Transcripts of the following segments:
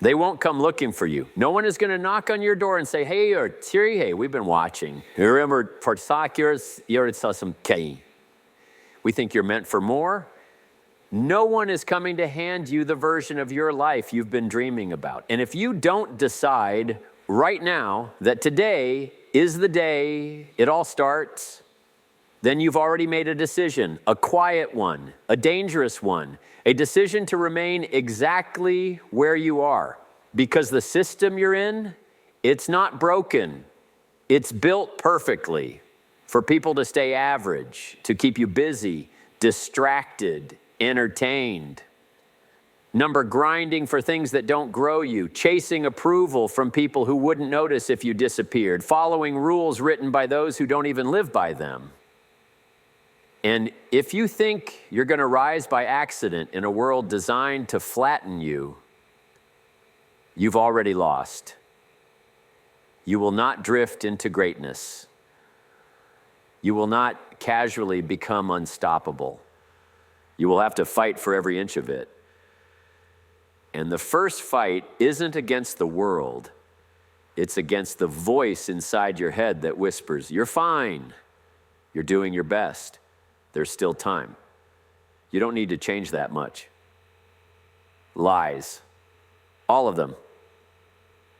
They won't come looking for you. No one is going to knock on your door and say, hey, or Thierry, hey, we've been watching. We think you're meant for more. No one is coming to hand you the version of your life you've been dreaming about. And if you don't decide right now that today is the day it all starts, then you've already made a decision, a quiet one, a dangerous one, a decision to remain exactly where you are. Because the system you're in, it's not broken. It's built perfectly for people to stay average, to keep you busy, distracted, entertained. Number, grinding for things that don't grow you, chasing approval from people who wouldn't notice if you disappeared, following rules written by those who don't even live by them. And if you think you're going to rise by accident in a world designed to flatten you, you've already lost. You will not drift into greatness. You will not casually become unstoppable. You will have to fight for every inch of it. And the first fight isn't against the world. It's against the voice inside your head that whispers, you're fine. You're doing your best. There's still time. You don't need to change that much. Lies. All of them.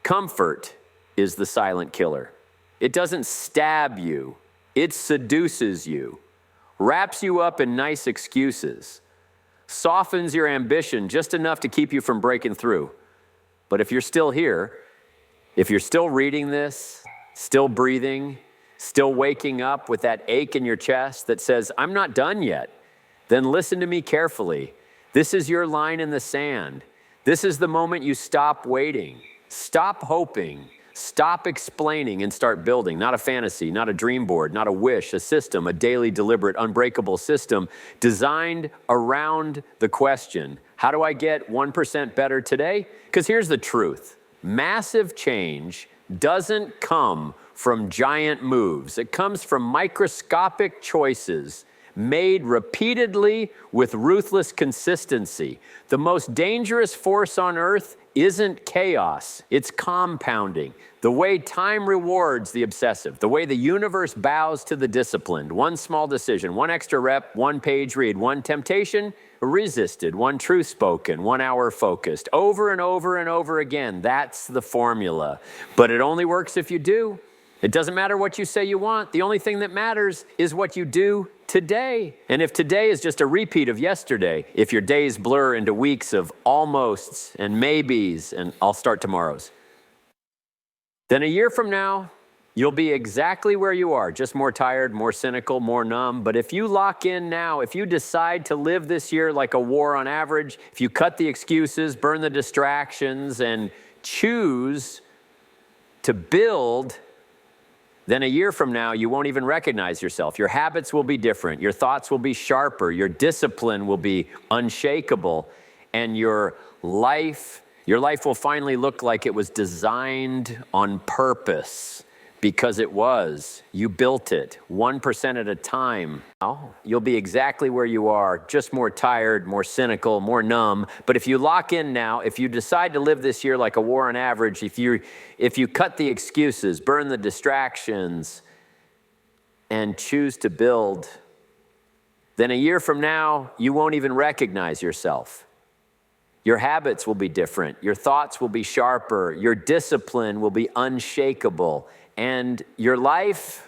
Comfort is the silent killer. It doesn't stab you. It seduces you. Wraps you up in nice excuses. Softens your ambition just enough to keep you from breaking through. But if you're still here, if you're still reading this, still breathing, still waking up with that ache in your chest that says, I'm not done yet, then listen to me carefully. This is your line in the sand. This is the moment you stop waiting, stop hoping, stop explaining and start building. Not a fantasy, not a dream board, not a wish, a system, a daily, deliberate, unbreakable system designed around the question, how do I get 1% better today? Because here's the truth. Massive change doesn't come from giant moves. It comes from microscopic choices made repeatedly with ruthless consistency. The most dangerous force on earth isn't chaos, it's compounding. The way time rewards the obsessive, the way the universe bows to the disciplined. One small decision, one extra rep, one page read, one temptation resisted, one truth spoken, 1 hour focused, over and over and over again. That's the formula. But it only works if you do. It doesn't matter what you say you want. The only thing that matters is what you do today. And if today is just a repeat of yesterday, if your days blur into weeks of almosts and maybes and I'll start tomorrow's, then a year from now, you'll be exactly where you are, just more tired, more cynical, more numb. But if you lock in now, if you decide to live this year like a war on average, if you cut the excuses, burn the distractions, and choose to build, then a year from now, you won't even recognize yourself. Your habits will be different. Your thoughts will be sharper. Your discipline will be unshakable. And your life will finally look like it was designed on purpose, because it was. You built it 1% at a time. You'll be exactly where you are, just more tired, more cynical, more numb. But if you lock in now, if you decide to live this year like a war on average, if you cut the excuses, burn the distractions, and choose to build, then a year from now, you won't even recognize yourself. Your habits will be different. Your thoughts will be sharper. Your discipline will be unshakable. And your life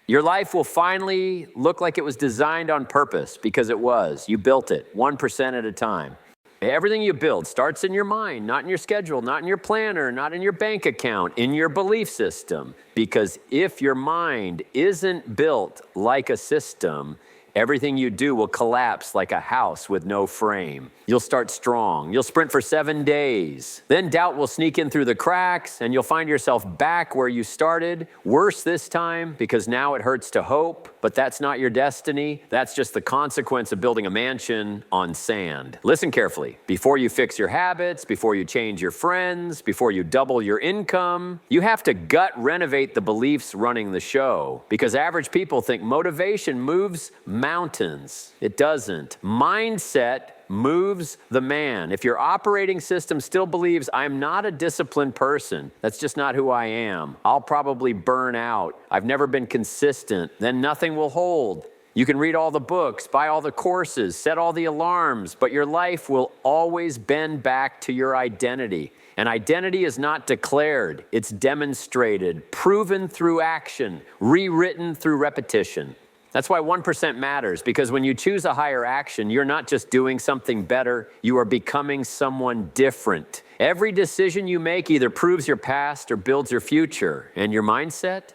will finally look like it was designed on purpose, because it was. You built it 1% at a time. Everything you build starts in your mind, not in your schedule, not in your planner, not in your bank account, in your belief system. Because if your mind isn't built like a system, everything you do will collapse like a house with no frame. You'll start strong. You'll sprint for 7 days. Then doubt will sneak in through the cracks, and you'll find yourself back where you started. Worse this time, because now it hurts to hope, but that's not your destiny. That's just the consequence of building a mansion on sand. Listen carefully. Before you fix your habits, before you change your friends, before you double your income, you have to gut renovate the beliefs running the show. Because average people think motivation moves mountains. It doesn't. Mindset moves the man. If your operating system still believes, I'm not a disciplined person, that's just not who I am, I'll probably burn out, I've never been consistent, then nothing will hold. You can read all the books, buy all the courses, set all the alarms, but your life will always bend back to your identity. And identity is not declared, it's demonstrated, proven through action, rewritten through repetition. That's why 1% matters, because when you choose a higher action, you're not just doing something better, you are becoming someone different. Every decision you make either proves your past or builds your future. And your mindset,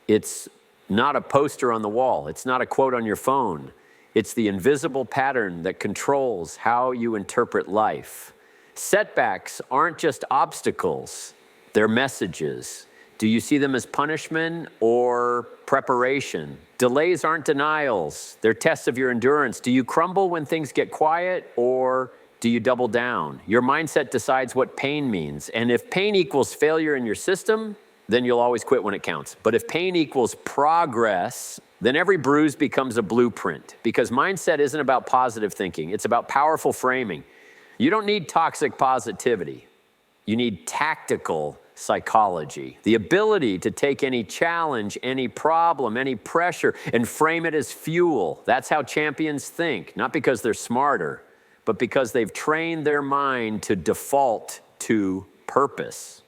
it's not a poster on the wall, it's not a quote on your phone. It's the invisible pattern that controls how you interpret life. Setbacks aren't just obstacles, they're messages. Do you see them as punishment or preparation? Delays aren't denials, they're tests of your endurance. Do you crumble when things get quiet, or do you double down? Your mindset decides what pain means. And if pain equals failure in your system, then you'll always quit when it counts. But if pain equals progress, then every bruise becomes a blueprint. Because mindset isn't about positive thinking, it's about powerful framing. You don't need toxic positivity. You need tactical psychology. The ability to take any challenge, any problem, any pressure, and frame it as fuel. That's how champions think, not because they're smarter, but because they've trained their mind to default to purpose.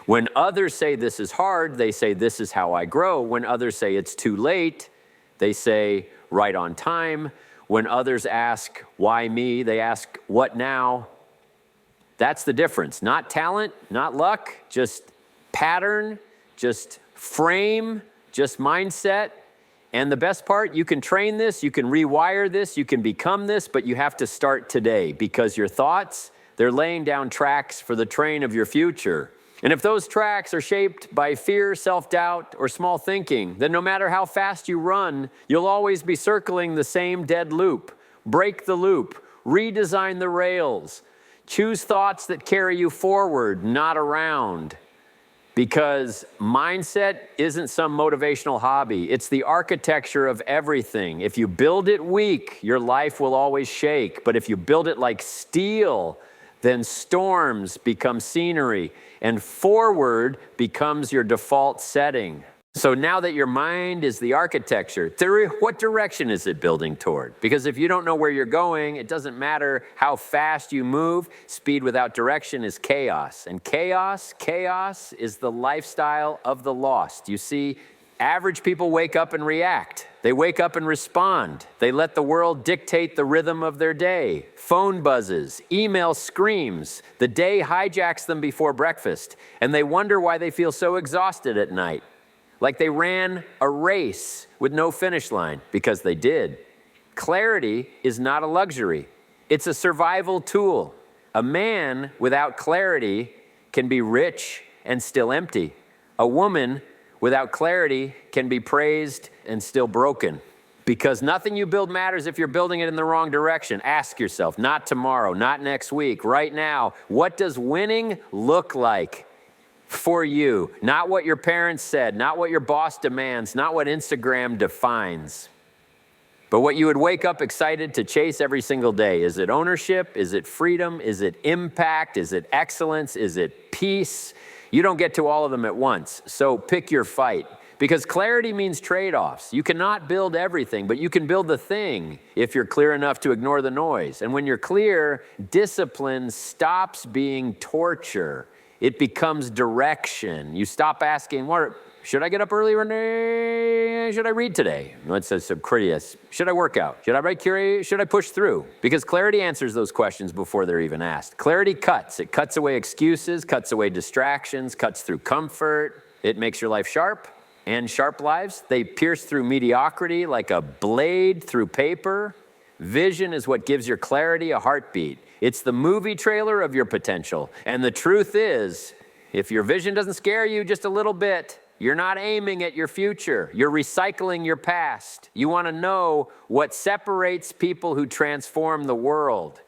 When others say this is hard, they say this is how I grow. When others say it's too late, they say right on time. When others ask, why me? They ask, what now? That's the difference. Not talent, not luck, just pattern, just frame, just mindset. And the best part, you can train this, you can rewire this, you can become this, but you have to start today, because your thoughts, they're laying down tracks for the train of your future. And if those tracks are shaped by fear, self-doubt, or small thinking, then no matter how fast you run, you'll always be circling the same dead loop. Break the loop, redesign the rails, choose thoughts that carry you forward, not around. Because mindset isn't some motivational hobby. It's the architecture of everything. If you build it weak, your life will always shake. But if you build it like steel, then storms become scenery, and forward becomes your default setting. So now that your mind is the architecture, what direction is it building toward? Because if you don't know where you're going, it doesn't matter how fast you move. Speed without direction is chaos. And chaos is the lifestyle of the lost. You see, average people wake up and react. They wake up and respond. They let the world dictate the rhythm of their day. Phone buzzes, email screams. The day hijacks them before breakfast, and they wonder why they feel so exhausted at night. Like they ran a race with no finish line, because they did. Clarity is not a luxury. It's a survival tool. A man without clarity can be rich and still empty. A woman without clarity can be praised and still broken. Because nothing you build matters if you're building it in the wrong direction. Ask yourself, not tomorrow, not next week, right now, what does winning look like for you? Not what your parents said, not what your boss demands, not what Instagram defines, but what you would wake up excited to chase every single day. Is it ownership? Is it freedom? Is it impact? Is it excellence? Is it peace? You don't get to all of them at once, so pick your fight. Because clarity means trade-offs. You cannot build everything, but you can build the thing if you're clear enough to ignore the noise. And when you're clear, discipline stops being torture. It becomes direction. You stop asking, should I get up early, Renee? Should I read today? It says so curious. Should I work out? Should I write curious? Should I push through? Because clarity answers those questions before they're even asked. Clarity cuts. It cuts away excuses, cuts away distractions, cuts through comfort. It makes your life sharp. And sharp lives, they pierce through mediocrity like a blade through paper. Vision is what gives your clarity a heartbeat. It's the movie trailer of your potential. And the truth is, if your vision doesn't scare you just a little bit, you're not aiming at your future. You're recycling your past. You want to know what separates people who transform the world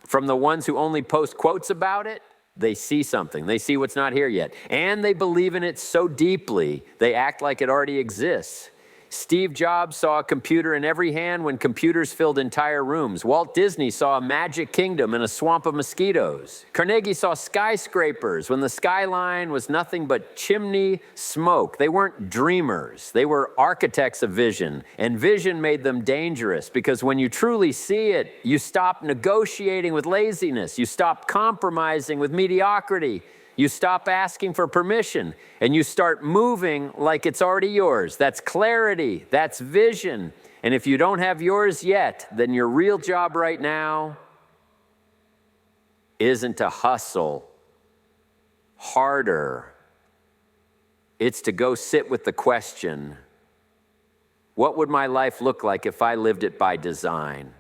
from the ones who only post quotes about it. They see something. They see what's not here yet. And they believe in it so deeply, they act like it already exists. Steve Jobs saw a computer in every hand when computers filled entire rooms. Walt Disney saw a magic kingdom in a swamp of mosquitoes. Carnegie saw skyscrapers when the skyline was nothing but chimney smoke. They weren't dreamers. They were architects of vision, and vision made them dangerous because when you truly see it, you stop negotiating with laziness. You stop compromising with mediocrity. You stop asking for permission, and you start moving like it's already yours. That's clarity. That's vision. And if you don't have yours yet, then your real job right now isn't to hustle harder. It's to go sit with the question, what would my life look like if I lived it by design?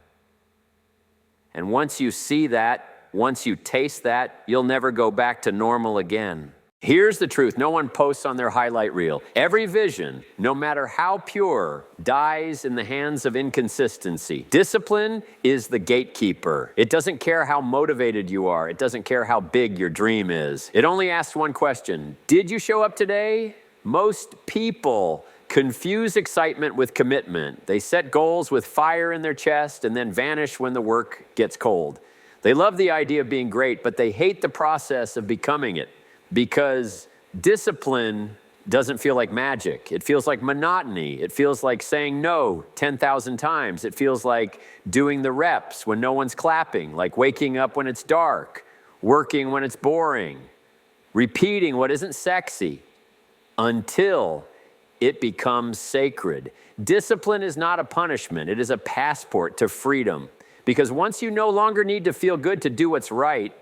And once you see that, once you taste that, you'll never go back to normal again. Here's the truth. No one posts on their highlight reel. Every vision, no matter how pure, dies in the hands of inconsistency. Discipline is the gatekeeper. It doesn't care how motivated you are. It doesn't care how big your dream is. It only asks one question. Did you show up today? Most people confuse excitement with commitment. They set goals with fire in their chest and then vanish when the work gets cold. They love the idea of being great, but they hate the process of becoming it because discipline doesn't feel like magic. It feels like monotony. It feels like saying no 10,000 times. It feels like doing the reps when no one's clapping, like waking up when it's dark, working when it's boring, repeating what isn't sexy until it becomes sacred. Discipline is not a punishment. It is a passport to freedom. Because once you no longer need to feel good to do what's right,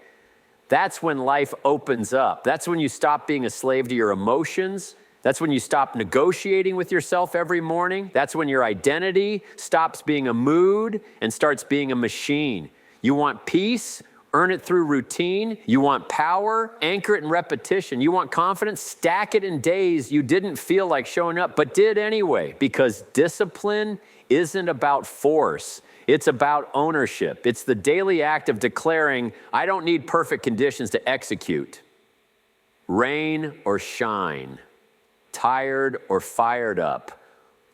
that's when life opens up. That's when you stop being a slave to your emotions. That's when you stop negotiating with yourself every morning. That's when your identity stops being a mood and starts being a machine. You want peace? Earn it through routine. You want power? Anchor it in repetition. You want confidence? Stack it in days you didn't feel like showing up, but did anyway. Because discipline isn't about force. It's about ownership. It's the daily act of declaring, I don't need perfect conditions to execute. Rain or shine, tired or fired up,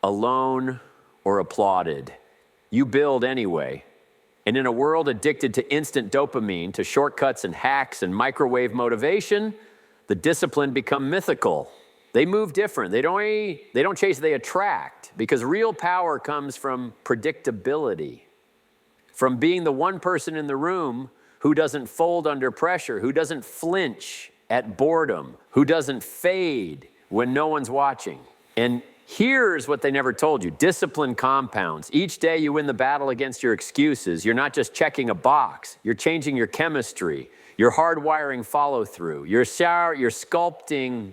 alone or applauded. You build anyway. And in a world addicted to instant dopamine, to shortcuts and hacks and microwave motivation, the disciplined become mythical. They move different. They don't chase, they attract. Because real power comes from predictability. From being the one person in the room who doesn't fold under pressure, who doesn't flinch at boredom, who doesn't fade when no one's watching. And here's what they never told you. Discipline compounds. Each day you win the battle against your excuses. You're not just checking a box. You're changing your chemistry. You're hardwiring follow through. You're sculpting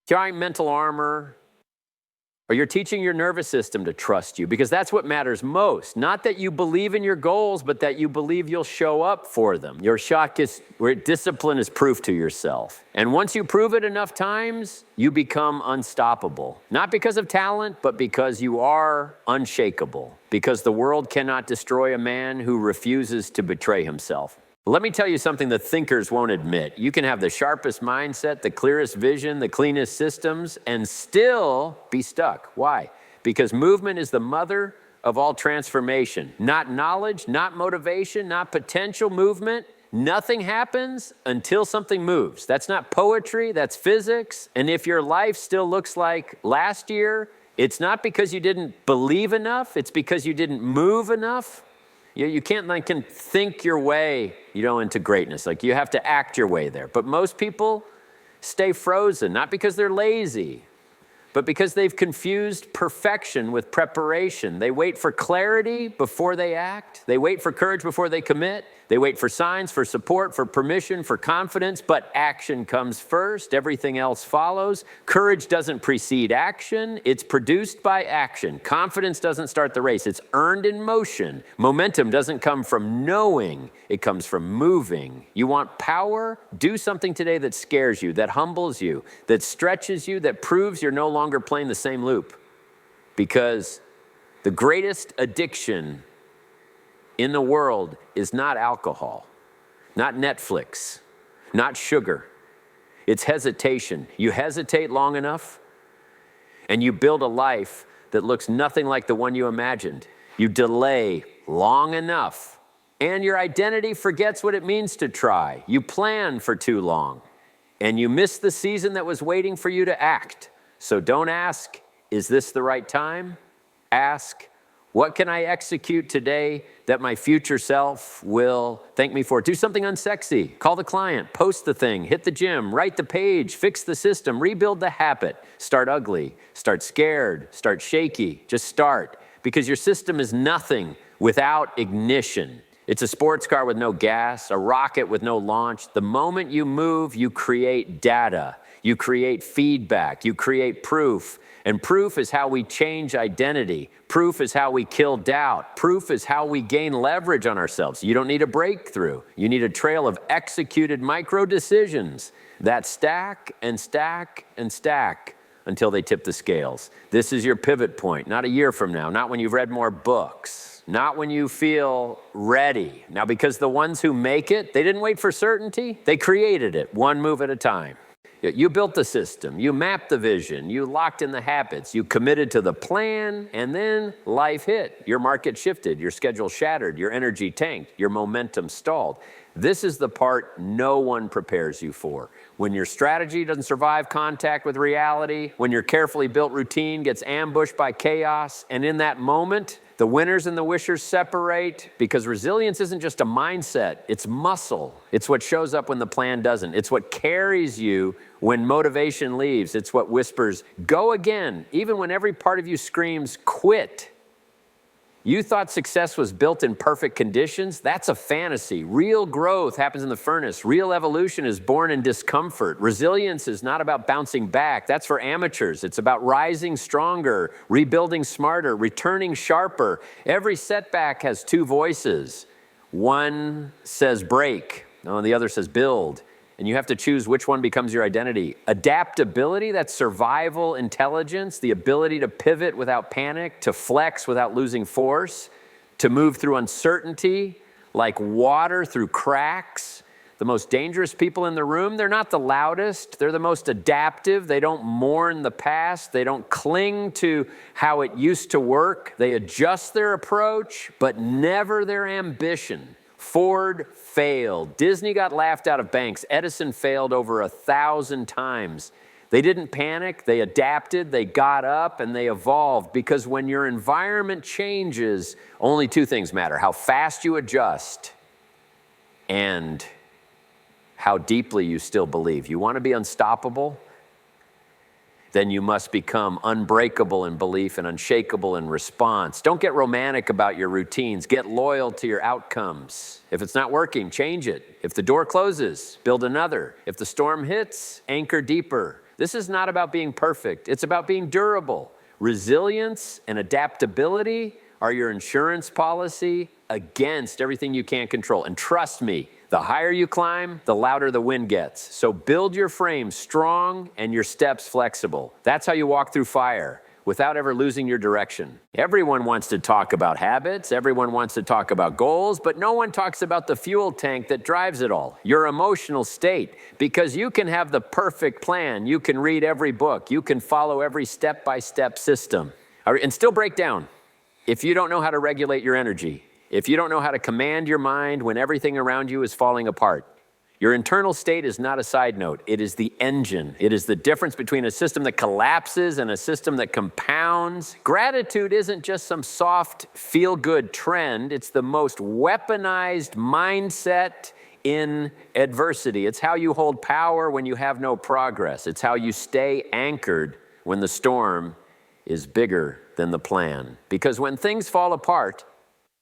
giant mental armor, or you're teaching your nervous system to trust you, because that's what matters most. Not that you believe in your goals, but that you believe you'll show up for them. Your shot is where discipline is proof to yourself. And once you prove it enough times, you become unstoppable. Not because of talent, but because you are unshakable. Because the world cannot destroy a man who refuses to betray himself. Let me tell you something that thinkers won't admit. You can have the sharpest mindset, the clearest vision, the cleanest systems, and still be stuck. Why? Because movement is the mother of all transformation. Not knowledge, not motivation, not potential movement. Nothing happens until something moves. That's not poetry, that's physics. And if your life still looks like last year, it's not because you didn't believe enough, it's because you didn't move enough. You can't think your way, into greatness. You have to act your way there. But most people stay frozen, not because they're lazy, but because they've confused perfection with preparation. They wait for clarity before they act. They wait for courage before they commit. They wait for signs, for support, for permission, for confidence, but action comes first. Everything else follows. Courage doesn't precede action. It's produced by action. Confidence doesn't start the race. It's earned in motion. Momentum doesn't come from knowing. It comes from moving. You want power? Do something today that scares you, that humbles you, that stretches you, that proves you're no longer playing the same loop. Because the greatest addiction in the world is not alcohol, not Netflix, not sugar. It's hesitation. You hesitate long enough, and you build a life that looks nothing like the one you imagined. You delay long enough, and your identity forgets what it means to try. You plan for too long, and you miss the season that was waiting for you to act. So don't ask, is this the right time? Ask, what can I execute today that my future self will thank me for? Do something unsexy. Call the client, post the thing, hit the gym, write the page, fix the system, rebuild the habit. Start ugly, start scared, start shaky. Just start, because your system is nothing without ignition. It's a sports car with no gas, a rocket with no launch. The moment you move, you create data, you create feedback, you create proof. And proof is how we change identity. Proof is how we kill doubt. Proof is how we gain leverage on ourselves. You don't need a breakthrough. You need a trail of executed micro decisions that stack and stack and stack until they tip the scales. This is your pivot point, not a year from now, not when you've read more books, not when you feel ready. Now, because the ones who make it, they didn't wait for certainty. They created it, one move at a time. You built the system, you mapped the vision, you locked in the habits, you committed to the plan, and then life hit. Your market shifted, your schedule shattered, your energy tanked, your momentum stalled. This is the part no one prepares you for. When your strategy doesn't survive contact with reality, when your carefully built routine gets ambushed by chaos, and in that moment, the winners and the wishers separate, because resilience isn't just a mindset, it's muscle. It's what shows up when the plan doesn't. It's what carries you when motivation leaves. It's what whispers, go again, even when every part of you screams, quit. You thought success was built in perfect conditions? That's a fantasy. Real growth happens in the furnace. Real evolution is born in discomfort. Resilience is not about bouncing back. That's for amateurs. It's about rising stronger, rebuilding smarter, returning sharper. Every setback has two voices. One says break, and the other says build. And you have to choose which one becomes your identity. Adaptability, that's survival intelligence, the ability to pivot without panic, to flex without losing force, to move through uncertainty like water through cracks. The most dangerous people in the room, they're not the loudest, they're the most adaptive. They don't mourn the past, they don't cling to how it used to work. They adjust their approach, but never their ambition. Ford failed. Disney got laughed out of banks. Edison failed over 1,000 times. They didn't panic. They adapted. They got up and they evolved, because when your environment changes, only two things matter: how fast you adjust and how deeply you still believe. You want to be unstoppable? Then you must become unbreakable in belief and unshakable in response. Don't get romantic about your routines. Get loyal to your outcomes. If it's not working, change it. If the door closes, build another. If the storm hits, anchor deeper. This is not about being perfect. It's about being durable. Resilience and adaptability are your insurance policy against everything you can't control. And trust me, the higher you climb, the louder the wind gets. So build your frame strong and your steps flexible. That's how you walk through fire without ever losing your direction. Everyone wants to talk about habits. Everyone wants to talk about goals, but no one talks about the fuel tank that drives it all, your emotional state. Because you can have the perfect plan. You can read every book. You can follow every step-by-step system and still break down if you don't know how to regulate your energy. If you don't know how to command your mind when everything around you is falling apart. Your internal state is not a side note. It is the engine. It is the difference between a system that collapses and a system that compounds. Gratitude isn't just some soft, feel-good trend. It's the most weaponized mindset in adversity. It's how you hold power when you have no progress. It's how you stay anchored when the storm is bigger than the plan. Because when things fall apart,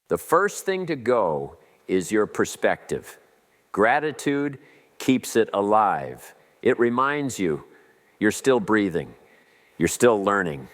the first thing to go is your perspective. Gratitude keeps it alive. It reminds you you're still breathing. You're still learning.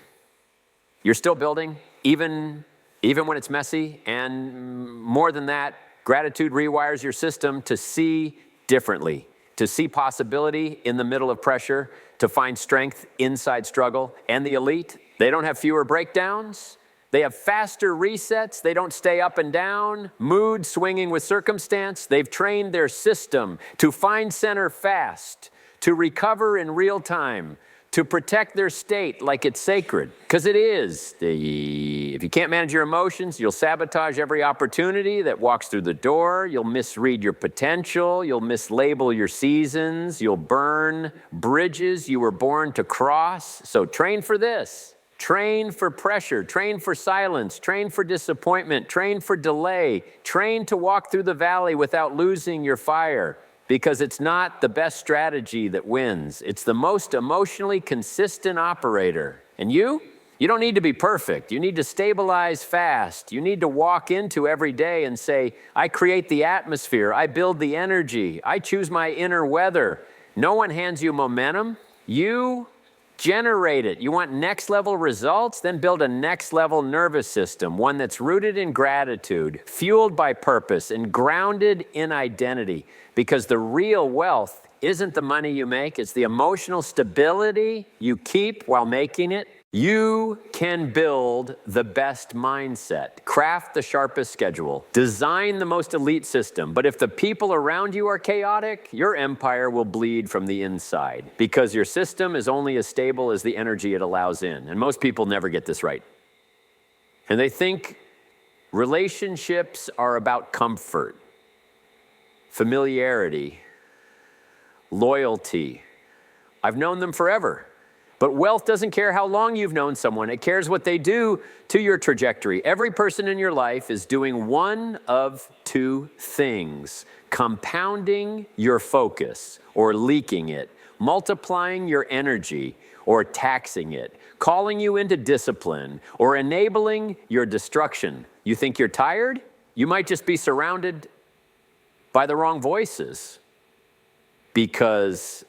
You're still building, even when it's messy. And more than that, gratitude rewires your system to see differently, to see possibility in the middle of pressure, to find strength inside struggle. And the elite, they don't have fewer breakdowns. They have faster resets. They don't stay up and down, mood swinging with circumstance. They've trained their system to find center fast, to recover in real time, to protect their state like it's sacred, because it is. If you can't manage your emotions, you'll sabotage every opportunity that walks through the door. You'll misread your potential. You'll mislabel your seasons. You'll burn bridges you were born to cross. So train for this. Train for pressure. Train for silence. Train for disappointment. Train for delay. Train to walk through the valley without losing your fire. Because it's not the best strategy that wins. It's the most emotionally consistent operator. And you don't need to be perfect. You need to stabilize fast. You need to walk into every day and say, I create the atmosphere. I build the energy. I choose my inner weather. No one hands you momentum. You generate it. You want next level results? Then build a next level nervous system, one that's rooted in gratitude, fueled by purpose, and grounded in identity. Because the real wealth isn't the money you make, it's the emotional stability you keep while making it. You can build the best mindset, craft the sharpest schedule, design the most elite system. But if the people around you are chaotic, your empire will bleed from the inside, because your system is only as stable as the energy it allows in. And most people never get this right. And they think relationships are about comfort, familiarity, loyalty. I've known them forever. But wealth doesn't care how long you've known someone. It cares what they do to your trajectory. Every person in your life is doing one of two things: compounding your focus or leaking it, multiplying your energy or taxing it, calling you into discipline or enabling your destruction. You think you're tired? You might just be surrounded by the wrong voices. Because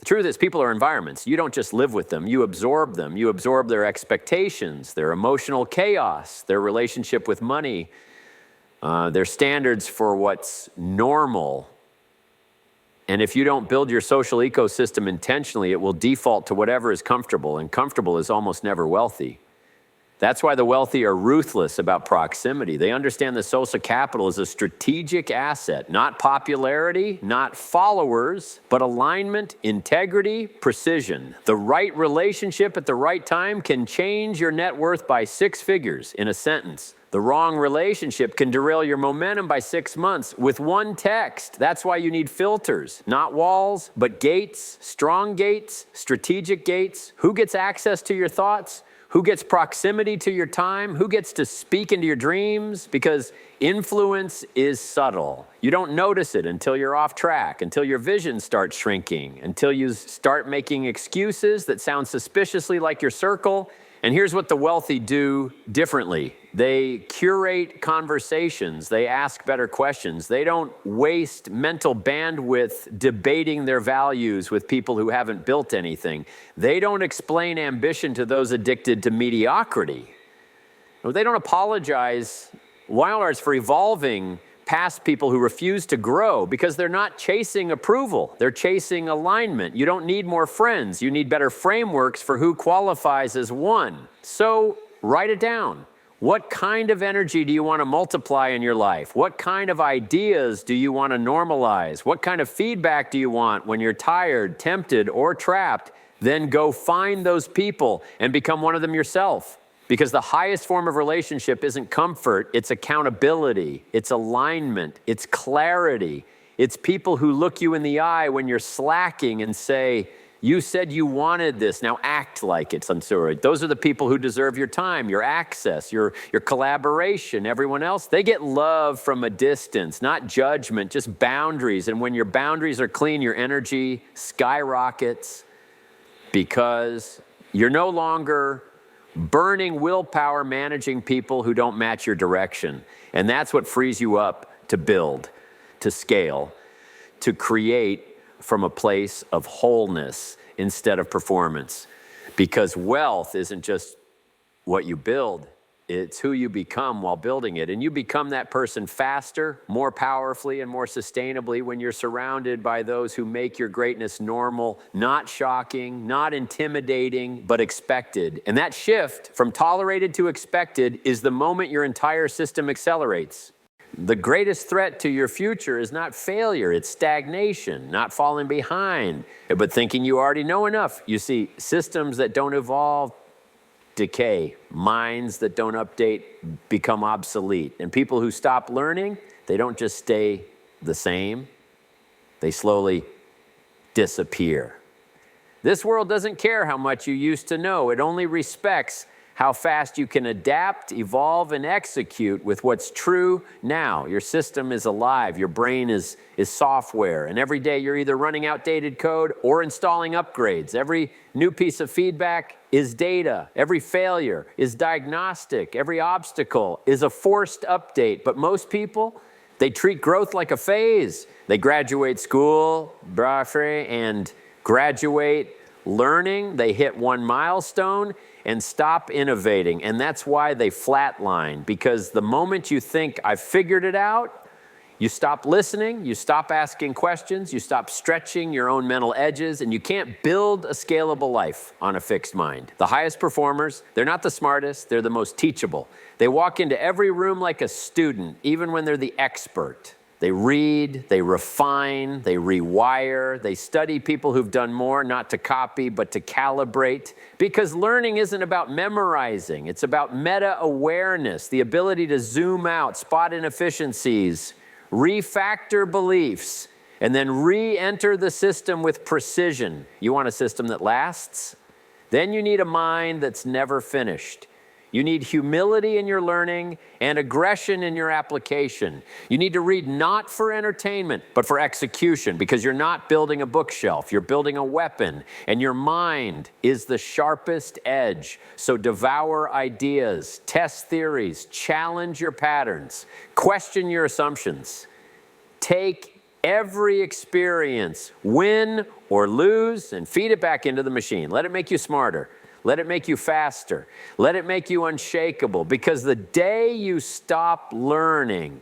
the truth is, people are environments. You don't just live with them, you absorb them. You absorb their expectations, their emotional chaos, their relationship with money, their standards for what's normal. And if you don't build your social ecosystem intentionally, it will default to whatever is comfortable, and comfortable is almost never wealthy. That's why the wealthy are ruthless about proximity. They understand that social capital is a strategic asset, not popularity, not followers, but alignment, integrity, precision. The right relationship at the right time can change your net worth by 6 figures in a sentence. The wrong relationship can derail your momentum by 6 months with one text. That's why you need filters, not walls, but gates, strong gates, strategic gates. Who gets access to your thoughts? Who gets proximity to your time? Who gets to speak into your dreams? Because influence is subtle. You don't notice it until you're off track, until your vision starts shrinking, until you start making excuses that sound suspiciously like your circle. And here's what the wealthy do differently. They curate conversations. They ask better questions. They don't waste mental bandwidth debating their values with people who haven't built anything. They don't explain ambition to those addicted to mediocrity. They don't apologize, wild arts, for evolving past people who refuse to grow, because they're not chasing approval. They're chasing alignment. You don't need more friends. You need better frameworks for who qualifies as one. So write it down. What kind of energy do you want to multiply in your life? What kind of ideas do you want to normalize? What kind of feedback do you want when you're tired, tempted, or trapped? Then go find those people and become one of them yourself. Because the highest form of relationship isn't comfort, it's accountability, it's alignment, it's clarity. It's people who look you in the eye when you're slacking and say, you said you wanted this, now act like it. Those are the people who deserve your time, your access, your collaboration. Everyone else, they get love from a distance, not judgment, just boundaries. And when your boundaries are clean, your energy skyrockets, because you're no longer burning willpower managing people who don't match your direction. And that's what frees you up to build, to scale, to create from a place of wholeness instead of performance. Because wealth isn't just what you build, it's who you become while building it. And you become that person faster, more powerfully, and more sustainably when you're surrounded by those who make your greatness normal, not shocking, not intimidating, but expected. And that shift from tolerated to expected is the moment your entire system accelerates. The greatest threat to your future is not failure, it's stagnation, not falling behind, but thinking you already know enough. You see, systems that don't evolve decay. Minds that don't update become obsolete. And people who stop learning, they don't just stay the same, they slowly disappear. This world doesn't care how much you used to know. It only respects how fast you can adapt, evolve, and execute with what's true now. Your system is alive. Your brain is software. And every day you're either running outdated code or installing upgrades. Every new piece of feedback is data. Every failure is diagnostic. Every obstacle is a forced update. But most people, they treat growth like a phase. They graduate school, and graduate learning. They hit one milestone and stop innovating. And that's why they flatline, because the moment you think, I've figured it out, you stop listening, you stop asking questions, you stop stretching your own mental edges, and you can't build a scalable life on a fixed mind. The highest performers, they're not the smartest, they're the most teachable. They walk into every room like a student, even when they're the expert. They read, they refine, they rewire, they study people who've done more, not to copy, but to calibrate. Because learning isn't about memorizing, it's about meta-awareness, the ability to zoom out, spot inefficiencies, refactor beliefs, and then re-enter the system with precision. You want a system that lasts? Then you need a mind that's never finished. You need humility in your learning and aggression in your application. You need to read not for entertainment, but for execution, because you're not building a bookshelf, you're building a weapon, and your mind is the sharpest edge. So devour ideas, test theories, challenge your patterns, question your assumptions. Take every experience, win or lose, and feed it back into the machine. Let it make you smarter. Let it make you faster. Let it make you unshakable, because the day you stop learning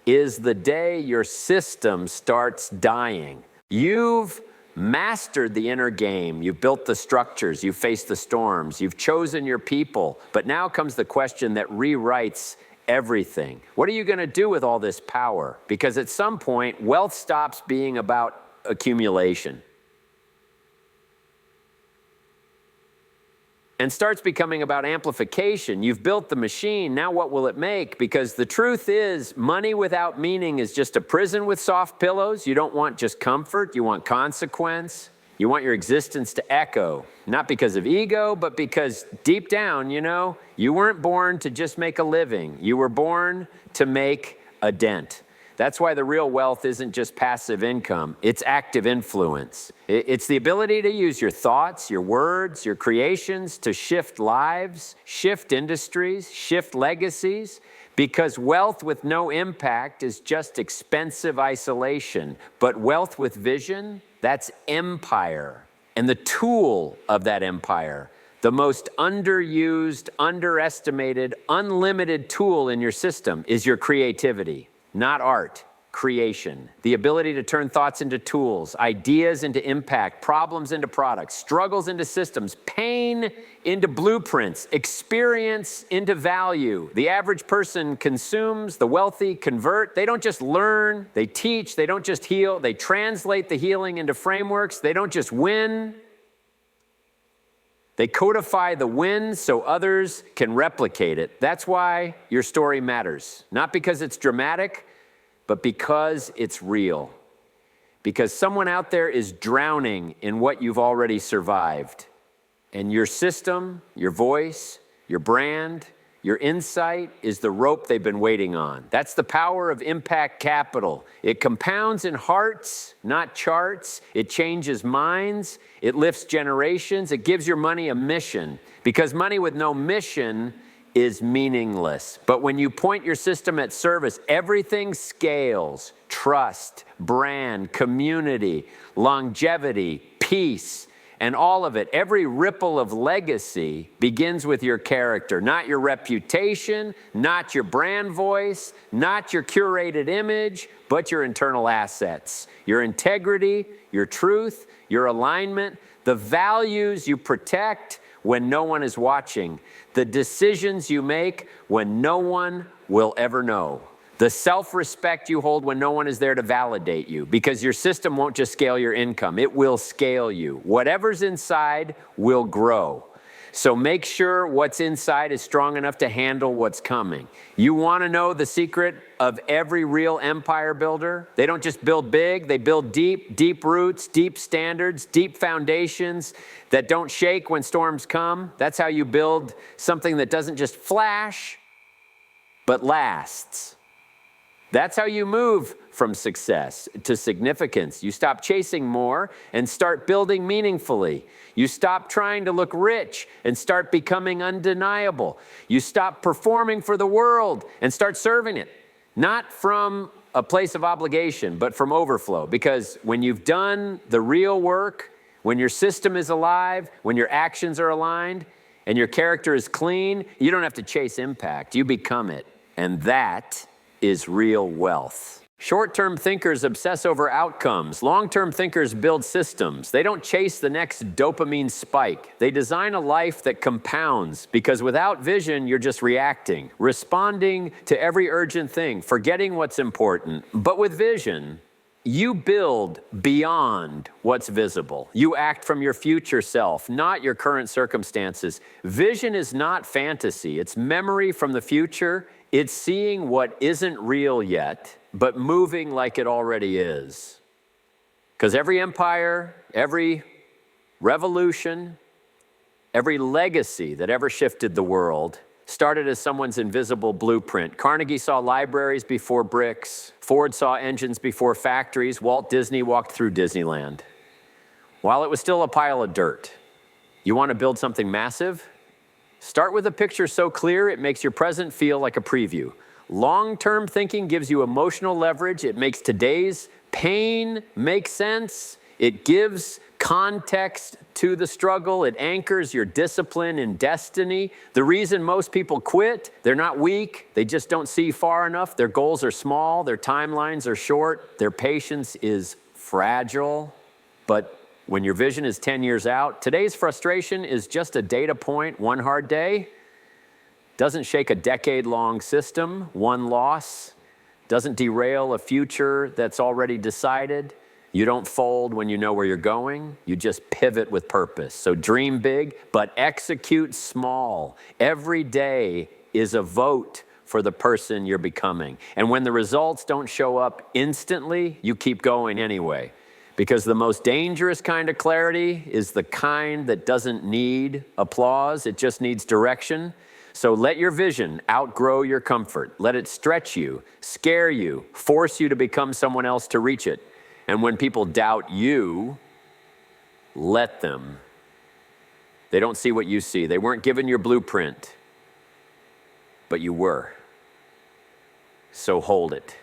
is the day your system starts dying. You've mastered the inner game. You've built the structures. You've faced the storms. You've chosen your people. But now comes the question that rewrites everything. What are you going to do with all this power? Because at some point, wealth stops being about accumulation and starts becoming about amplification. You've built the machine, now what will it make? Because the truth is, money without meaning is just a prison with soft pillows. You don't want just comfort, you want consequence. You want your existence to echo, not because of ego, but because deep down, you weren't born to just make a living. You were born to make a dent. That's why the real wealth isn't just passive income, it's active influence. It's the ability to use your thoughts, your words, your creations to shift lives, shift industries, shift legacies, because wealth with no impact is just expensive isolation. But wealth with vision, that's empire. And the tool of that empire, the most underused, underestimated, unlimited tool in your system is your creativity. Not art, creation. The ability to turn thoughts into tools, ideas into impact, problems into products, struggles into systems, pain into blueprints, experience into value. The average person consumes, the wealthy convert. They don't just learn, they teach, they don't just heal, they translate the healing into frameworks. They don't just win, they codify the win so others can replicate it. That's why your story matters. Not because it's dramatic, but because it's real. Because someone out there is drowning in what you've already survived. And your system, your voice, your brand, your insight is the rope they've been waiting on. That's the power of impact capital. It compounds in hearts, not charts. It changes minds. It lifts generations. It gives your money a mission, because money with no mission is meaningless. But when you point your system at service, everything scales. Trust, brand, community, longevity, peace, and all of it, every ripple of legacy begins with your character, not your reputation, not your brand voice, not your curated image, but your internal assets, your integrity, your truth, your alignment, the values you protect when no one is watching, the decisions you make when no one will ever know. The self-respect you hold when no one is there to validate you, because your system won't just scale your income, it will scale you. Whatever's inside will grow. So make sure what's inside is strong enough to handle what's coming. You want to know the secret of every real empire builder? They don't just build big, they build deep, deep roots, deep standards, deep foundations that don't shake when storms come. That's how you build something that doesn't just flash, but lasts. That's how you move from success to significance. You stop chasing more and start building meaningfully. You stop trying to look rich and start becoming undeniable. You stop performing for the world and start serving it. Not from a place of obligation, but from overflow. Because when you've done the real work, when your system is alive, when your actions are aligned, and your character is clean, you don't have to chase impact. You become it. And that is real wealth. Short-term thinkers obsess over outcomes. Long-term thinkers build systems. They don't chase the next dopamine spike. They design a life that compounds, because without vision, you're just reacting, responding to every urgent thing, forgetting what's important. But with vision, you build beyond what's visible. You act from your future self, not your current circumstances. Vision is not fantasy. It's memory from the future. It's seeing what isn't real yet, but moving like it already is. Because every empire, every revolution, every legacy that ever shifted the world started as someone's invisible blueprint. Carnegie saw libraries before bricks. Ford saw engines before factories. Walt Disney walked through Disneyland while it was still a pile of dirt. You want to build something massive? Start with a picture so clear it makes your present feel like a preview. Long-term thinking gives you emotional leverage. It makes today's pain make sense. It gives context to the struggle. It anchors your discipline and destiny. The reason most people quit, they're not weak. They just don't see far enough. Their goals are small. Their timelines are short. Their patience is fragile. But when your vision is 10 years out, today's frustration is just a data point, one hard day. Doesn't shake a decade-long system, one loss. Doesn't derail a future that's already decided. You don't fold when you know where you're going. You just pivot with purpose. So dream big, but execute small. Every day is a vote for the person you're becoming. And when the results don't show up instantly, you keep going anyway. Because the most dangerous kind of clarity is the kind that doesn't need applause. It just needs direction. So let your vision outgrow your comfort. Let it stretch you, scare you, force you to become someone else to reach it. And when people doubt you, let them. They don't see what you see. They weren't given your blueprint, but you were. So hold it,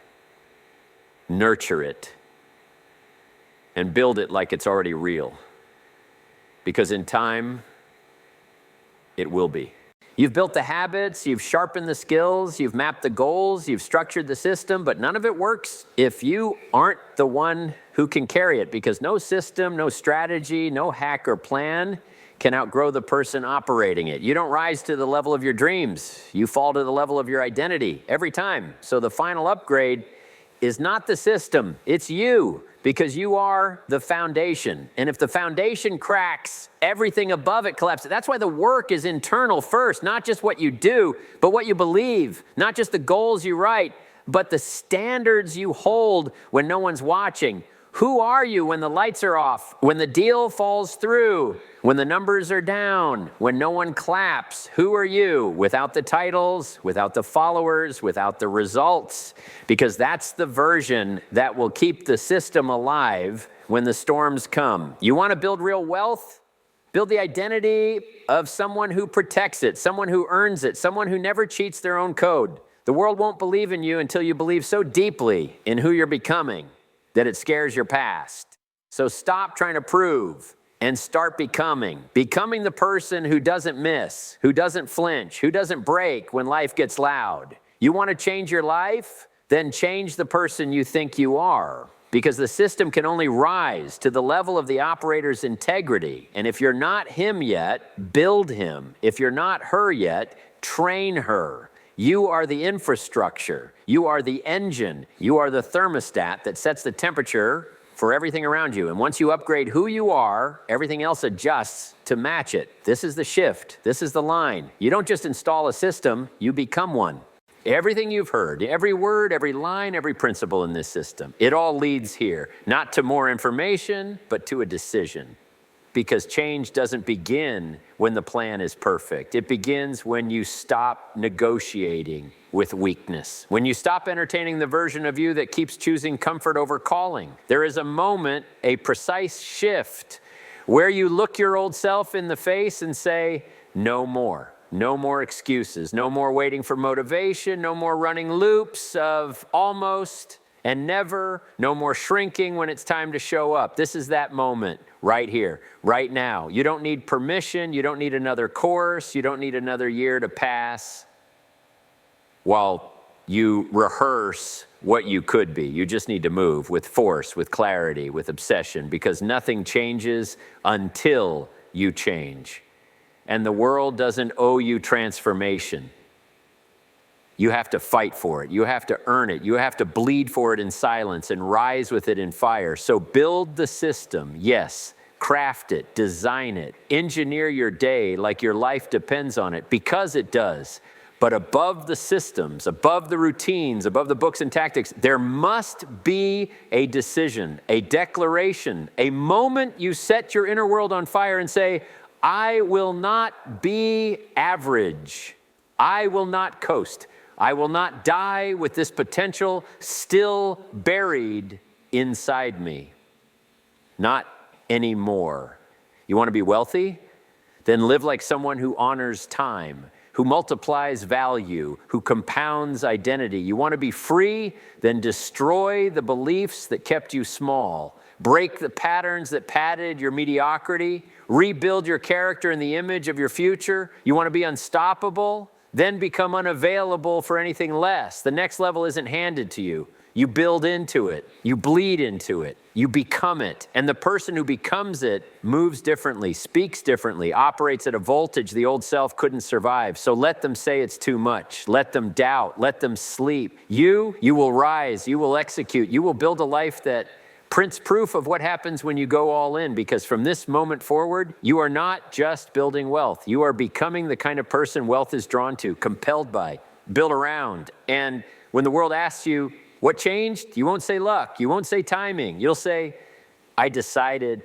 nurture it, and build it like it's already real. Because in time, it will be. You've built the habits, you've sharpened the skills, you've mapped the goals, you've structured the system, but none of it works if you aren't the one who can carry it, because no system, no strategy, no hack or plan can outgrow the person operating it. You don't rise to the level of your dreams. You fall to the level of your identity every time. So the final upgrade is not the system, it's you, because you are the foundation. And if the foundation cracks, everything above it collapses. That's why the work is internal first, not just what you do, but what you believe, not just the goals you write, but the standards you hold when no one's watching. Who are you when the lights are off, when the deal falls through, when the numbers are down, when no one claps? Who are you without the titles, without the followers, without the results? Because that's the version that will keep the system alive when the storms come. You want to build real wealth? Build the identity of someone who protects it, someone who earns it, someone who never cheats their own code. The world won't believe in you until you believe so deeply in who you're becoming that it scares your past. So stop trying to prove and start becoming. Becoming the person who doesn't miss, who doesn't flinch, who doesn't break when life gets loud. You want to change your life? Then change the person you think you are. Because the system can only rise to the level of the operator's integrity. And if you're not him yet, build him. If you're not her yet, train her. You are the infrastructure. You are the engine. You are the thermostat that sets the temperature for everything around you. And once you upgrade who you are, everything else adjusts to match it. This is the shift. This is the line. You don't just install a system, you become one. Everything you've heard, every word, every line, every principle in this system, it all leads here, not to more information, but to a decision. Because change doesn't begin when the plan is perfect. It begins when you stop negotiating with weakness. When you stop entertaining the version of you that keeps choosing comfort over calling. There is a moment, a precise shift, where you look your old self in the face and say, no more. No more excuses, no more waiting for motivation, no more running loops of almost and never, no more shrinking when it's time to show up. This is that moment right here, right now. You don't need permission, you don't need another course, you don't need another year to pass while you rehearse what you could be. You just need to move with force, with clarity, with obsession, because nothing changes until you change. And the world doesn't owe you transformation. You have to fight for it. You have to earn it. You have to bleed for it in silence and rise with it in fire. So build the system, yes. Craft it, design it, engineer your day like your life depends on it, because it does. But above the systems, above the routines, above the books and tactics, there must be a decision, a declaration, a moment you set your inner world on fire and say, I will not be average. I will not coast. I will not die with this potential still buried inside me. Not anymore. You want to be wealthy? Then live like someone who honors time, who multiplies value, who compounds identity. You want to be free? Then destroy the beliefs that kept you small. Break the patterns that padded your mediocrity. Rebuild your character in the image of your future. You want to be unstoppable? Then become unavailable for anything less. The next level isn't handed to you. You build into it. You bleed into it. You become it. And the person who becomes it moves differently, speaks differently, operates at a voltage the old self couldn't survive. So let them say it's too much. Let them doubt. Let them sleep. You will rise. You will execute. You will build a life that prints proof of what happens when you go all in, because from this moment forward, you are not just building wealth. You are becoming the kind of person wealth is drawn to, compelled by, built around. And when the world asks you, what changed? You won't say luck. You won't say timing. You'll say, I decided